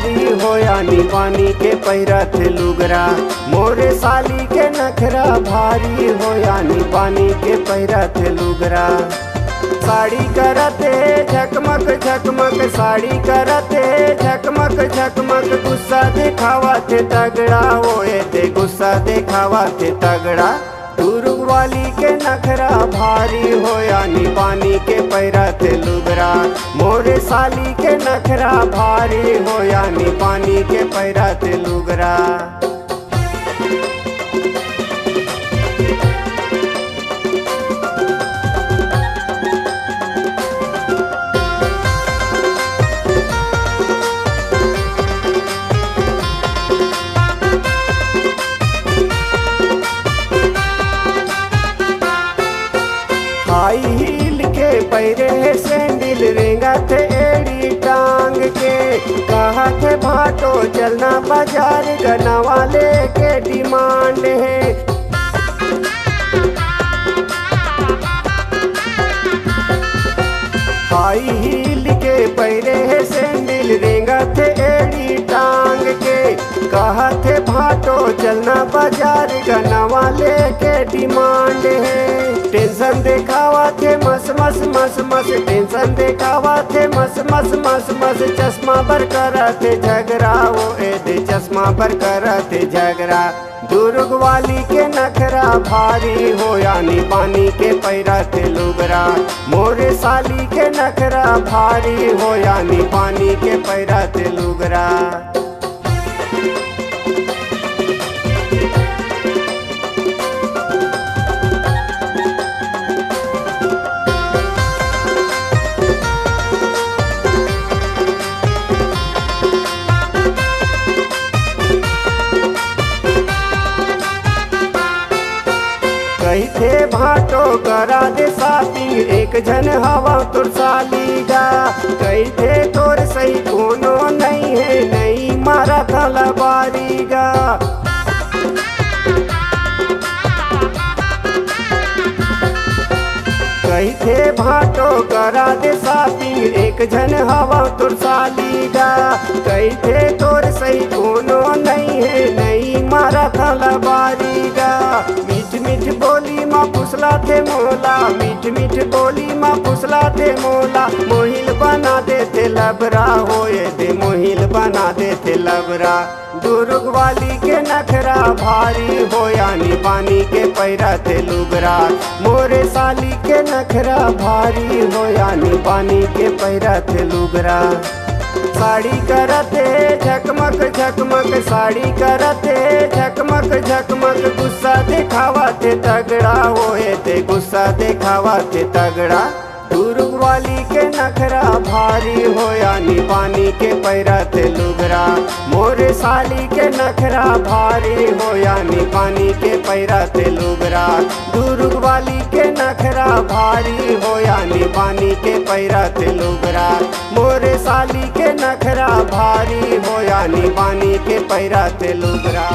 भारी हो यानी पानी के पैरत लुगरा। मोरे साली के नखरा भारी हो यानी पानी के पैरत लुगरा। साड़ी करते झकमक झकमक, साड़ी करते झकमक झकमक, गुस्सा दिखावा थे तगड़ा होए थे, गुस्सा दिखावा थे तगड़ा। दुर्ग वाली के नखरा भारी हो यानी पानी के पैरत लुगरा। मोरे साली के नखरा भारी हो यानी पानी के पैरत लुगरा। हाई हील के पैरे है सैंडल, रेंगत एड़ी टांग के, कहा थे भाटो चलना बाजार, गना वाले के डिमांड है। हाई हील के पैरे है सैंडल, रेंगत एड़ी टांग के, कहा थे भाटो चलना बाजार, गना वाले के डिमांड है। टेंशन दिखावा थे मस मस मस मस, टेंशन दिखावा थे मस मस मस मस, चश्मा पर करा थे झगड़ा वो दे, चश्मा पर करा थे झगड़ा। दुर्ग वाली के नखरा भारी हो यानी पानी के पैरत लुगरा। मोरे साली के नखरा भारी हो यानी पानी के पैरत लुगरा। कही थे भाटो करा दे शॉपिंग, एक जन हवा तुर सालीगा। कही थे तोर सही कोनो नहीं है, नहीं मारा था लबारीगा। कही थे भाटो करा दे शॉपिंग, एक जन हवा तुर सालीगा। कही थे तोर सही कोनो नहीं है, नहीं मारा था लबारीगा। मीठ मीठ बोली माँ फुसला थे मोला, मीठ मीठ बोली माँ फुसला थे मोला, मोहिल बना देते लबरा होए दे, मोहिल बना देते लबरा। दुर्ग वाली के नखरा भारी हो यानी पानी के पैरत लुगरा। मोरे साली के नखरा भारी हो यानी पानी के पैरत लुगरा। साड़ी करते झकमक झकमक, साड़ी करते झकमक झकमक, गुस्सा दिखावा थे तगड़ा होए थे, गुस्सा दिखावा थे तगड़ा। दुर्ग वाली के नखरा भारी हो यानी पानी के पैरत लुगरा। मोरे साली के नखरा भारी हो यानी पानी के पैरत लुगरा। दुर्ग वाली के नखरा भारी हो यानी पानी के पैरत लुगरा। मोरे साली के नखरा भारी हो यानी पानी के पैरत लुगरा।